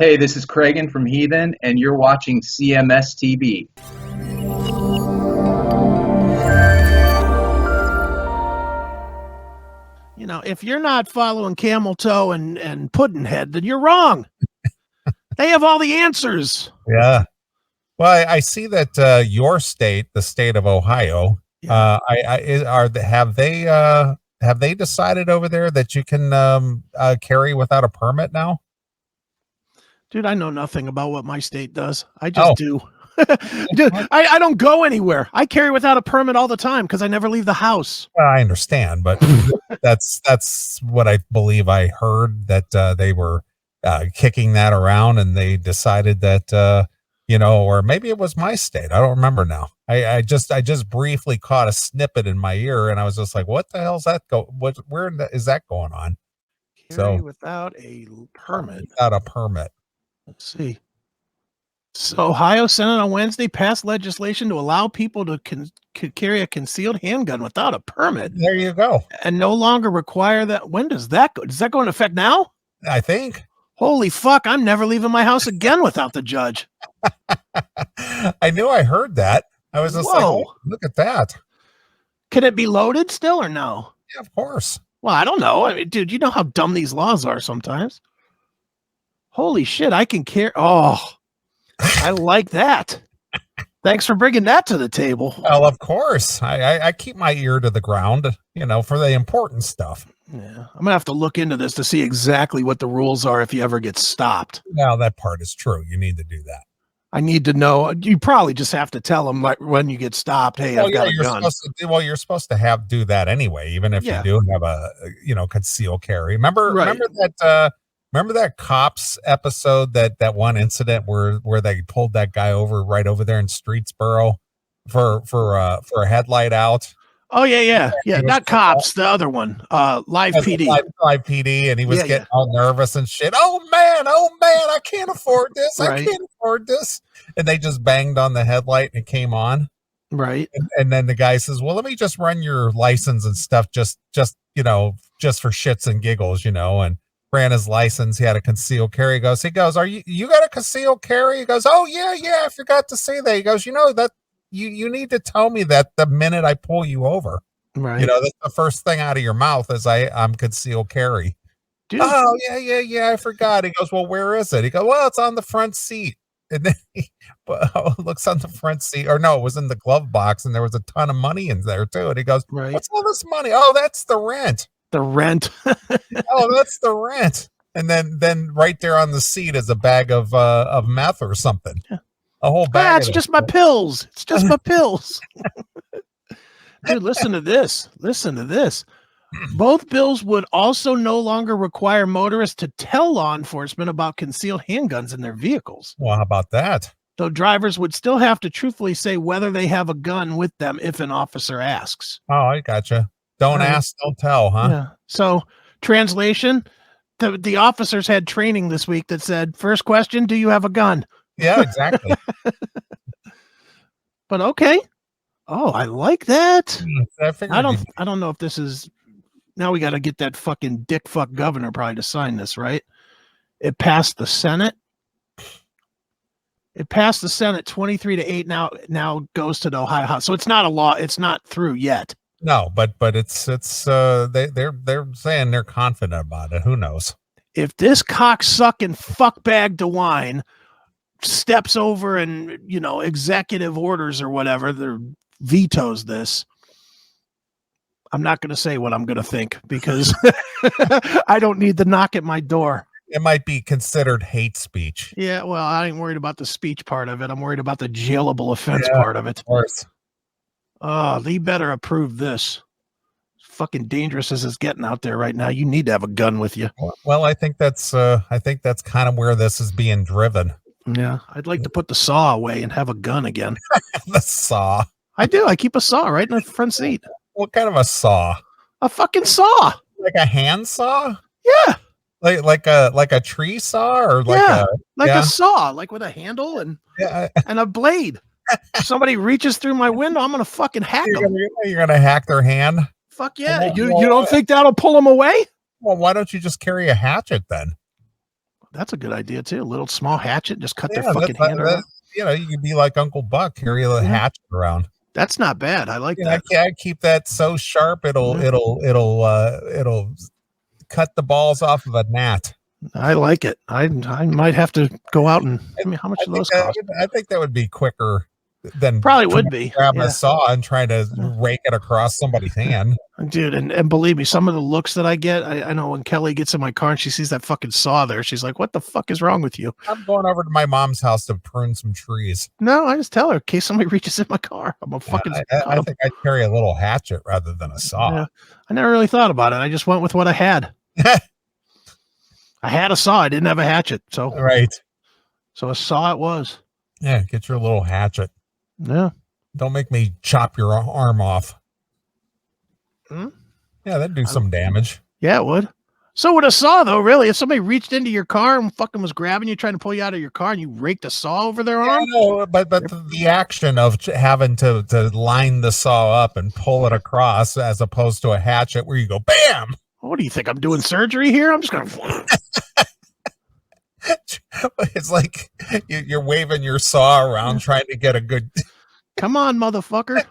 Hey, this is Cragen from Heathen, and you're watching CMS TV. You know, if you're not following Camel Toe and Puddinhead, then you're wrong. They have all the answers. Yeah. Well, I see that your state, the state of Ohio, have they decided over there that you can carry without a permit now? Dude, I know nothing about what my state does. I just do. Dude, I don't go anywhere. I carry without a permit all the time because I never leave the house. I understand, but that's what I believe I heard, that they were kicking that around, and they decided that or maybe it was my state. I don't remember now. I just briefly caught a snippet in my ear, and I was just like, "What the hell's that where is that going on?" Carry without a permit. Without a permit. Let's see. So Ohio Senate on Wednesday passed legislation to allow people to carry a concealed handgun without a permit. There you go. And no longer require that. When does that go? Does that go into effect now? I think. Holy fuck, I'm never leaving my house again without the judge. I knew I heard that. I was just like, oh, look at that. Can it be loaded still or no? Yeah, of course. Well, I don't know. I mean, dude, you know how dumb these laws are sometimes. Holy shit, I can carry. Oh, I like that. Thanks for bringing that to the table. Well, of course. I keep my ear to the ground, for the important stuff. Yeah, I'm gonna have to look into this to see exactly what the rules are if you ever get stopped. Now that part is true. You need to do that. I need to know. You probably just have to tell them, like, when you get stopped. Hey, I've got a gun. You're supposed to do that anyway, even if you do have a concealed carry. Remember that Cops episode, that one incident where they pulled that guy over right over there in Streetsboro for a headlight out. Oh yeah. Not Cops, the other one, Live PD. Live PD, and he was getting all nervous and shit. Oh man, I can't afford this. Right. I can't afford this. And they just banged on the headlight and it came on. Right. And then the guy says, "Well, let me just run your license and stuff, just for shits and giggles, and ran his license. He had a concealed carry. He goes, "Are you got a concealed carry?" He goes, "Oh yeah, I forgot to say that." He goes, that you need to tell me that the minute I pull you over. Right. That's the first thing out of your mouth is I'm concealed carry. Dude. Oh yeah, I forgot. He goes, "Well, where is it?" He goes, "Well, it's on the front seat." And then he looks on the front seat, or no, it was in the glove box, and there was a ton of money in there too. And he goes, "What's all this money?" "Oh, that's the rent." The rent. "Oh, that's the rent." And then right there on the seat is a bag of meth or something. Yeah. A whole bag. It's just my pills. It's just my pills. Dude, listen to this. Both bills would also no longer require motorists to tell law enforcement about concealed handguns in their vehicles. Well, how about that? So drivers would still have to truthfully say whether they have a gun with them if an officer asks. Oh, I gotcha. Don't ask, don't tell, huh? Yeah. So, translation, the officers had training this week that said, first question, do you have a gun? Yeah, exactly. But okay. Oh, I like that. I don't know if this is, now we got to get that fucking dick fuck governor probably to sign this, right? It passed the Senate. It passed the Senate 23-8. Now goes to the Ohio House. So it's not a law. It's not through yet. No, but it's they're saying they're confident about it. Who knows? If this cocksucking fuckbag DeWine steps over and executive orders or whatever, that vetoes this, I'm not going to say what I'm going to think because I don't need the knock at my door. It might be considered hate speech. Yeah, well, I ain't worried about the speech part of it. I'm worried about the jailable offense part of it. Of course. Oh, they better approve this. Fucking dangerous as it's getting out there right now. You need to have a gun with you. Well, I think that's kind of where this is being driven. Yeah, I'd like to put the saw away and have a gun again. The saw. I do. I keep a saw right in the front seat. What kind of a saw? A fucking saw. Like a hand saw? Yeah. Like a tree saw or a saw, like with a handle and a blade. If somebody reaches through my window, I'm gonna fucking hack them. You're gonna hack their hand? Fuck yeah. You don't think that'll pull them away? Well, why don't you just carry a hatchet then? That's a good idea too. A little small hatchet, just cut their Yeah, fucking hand around. you know, you could be like Uncle Buck, carry a hatchet around. That's not bad. I like You know, that. I keep that so sharp it'll cut the balls off of a gnat. I like it. I might have to go out and. I mean, how much do those cost? I think that would be quicker than Probably would be. grabbing a saw and trying to rake it across somebody's hand. Dude, and believe me, some of the looks that I get, I know when Kelly gets in my car and she sees that fucking saw there, she's like, "What the fuck is wrong with you?" I'm going over to my mom's house to prune some trees. No, I just tell her in case somebody reaches in my car. I'm a fucking. I think I'd carry a little hatchet rather than a saw. Yeah, I never really thought about it. I just went with what I had. I had a saw. I didn't have a hatchet, so right. So a saw it was. Yeah, get your little hatchet. Yeah. Don't make me chop your arm off. Hmm? Yeah, that'd do some damage. Yeah, it would. So with a saw, though, really, if somebody reached into your car and fucking was grabbing you, trying to pull you out of your car, and you raked a saw over their arm? No, but the action of having to line the saw up and pull it across as opposed to a hatchet where you go, bam! What do you think? I'm doing surgery here? I'm just going to... It's like you're waving your saw around trying to get a good... Come on, motherfucker.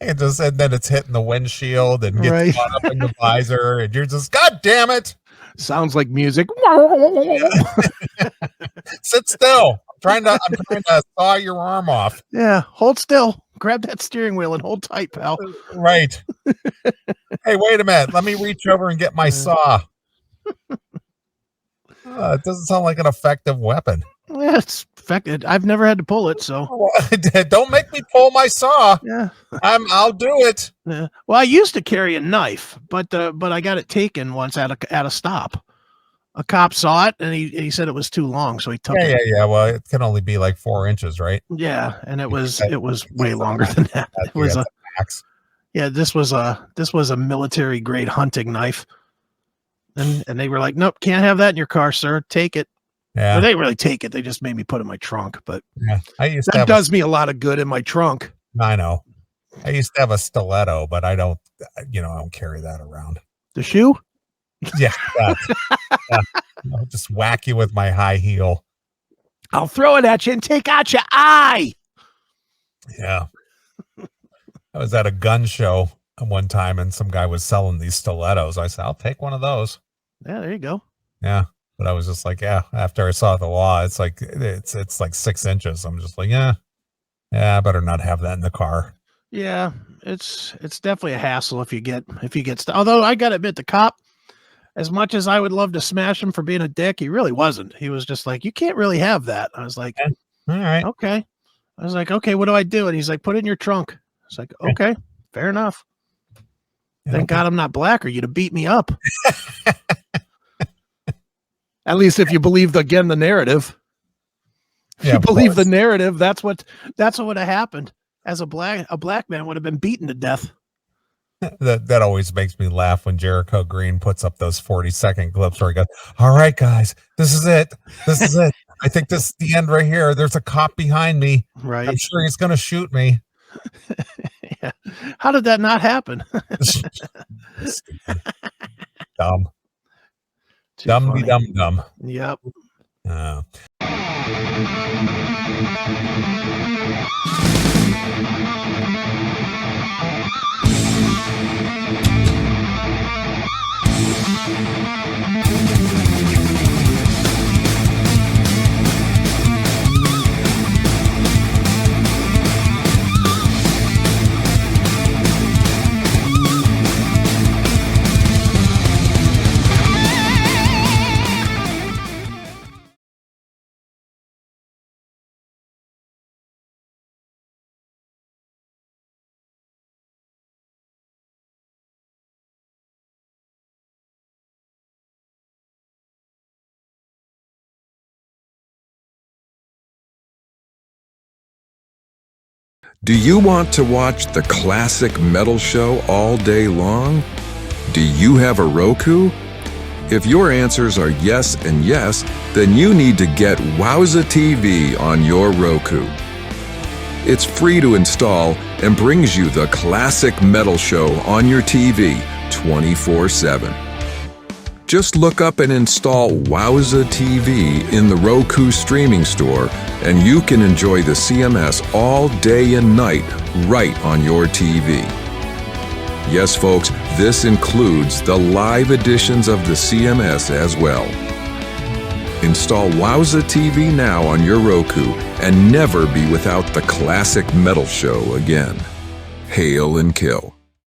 And then it's hitting the windshield and gets caught up in the visor, and you're just, God damn it! Sounds like music. Sit still. I'm trying to saw your arm off. Yeah, hold still. Grab that steering wheel and hold tight, pal. Right. Hey, wait a minute. Let me reach over and get my saw. It doesn't sound like an effective weapon. Yeah, it's effective. I've never had to pull it, so don't make me pull my saw. Yeah, I'll do it. Yeah. Well, I used to carry a knife, but I got it taken once at a stop. A cop saw it and he said it was too long, so he took it. Yeah. Well, it can only be like 4 inches, right? Yeah, and it was way longer than that. It was a max. Yeah, this was a military grade hunting knife, and they were like, "Nope, can't have that in your car, sir. Take it." Yeah, but they didn't really take it. They just made me put it in my trunk. But yeah, that does me a lot of good in my trunk. I know. I used to have a stiletto, but I don't carry that around. The shoe? Yeah, I'll just whack you with my high heel. I'll throw it at you and take out your eye. Yeah. I was at a gun show one time and some guy was selling these stilettos. I said, I'll take one of those. Yeah, there you go. Yeah. But I was just like, yeah, after I saw the law, it's like 6 inches. I'm just like, yeah, I better not have that in the car. Yeah, it's definitely a hassle if you get although I gotta admit, the cop, as much as I would love to smash him for being a dick, he really wasn't. He was just like, you can't really have that. I was like, all right. Okay. I was like, okay, what do I do? And he's like, put it in your trunk. I was like, okay, fair enough. Thank God I'm not black or you'd have beat me up. At least if you believe the narrative. If you believe the narrative, that's what would have happened. As a black man would have been beaten to death. That always makes me laugh when Jericho Green puts up those 40-second clips where he goes, all right, guys, this is it. This is it. I think this is the end right here. There's a cop behind me. Right. I'm sure he's going to shoot me. Yeah. How did that not happen? Dumb. Dumb. Yep. Do you want to watch the classic metal show all day long? Do you have a Roku? If your answers are yes and yes, then you need to get Wowza TV on your Roku. It's free to install and brings you the classic metal show on your TV 24/7. Just look up and install Wowza TV in the Roku streaming store, and you can enjoy the CMS all day and night right on your TV. Yes, folks, this includes the live editions of the CMS as well. Install Wowza TV now on your Roku and never be without the classic metal show again. Hail and kill.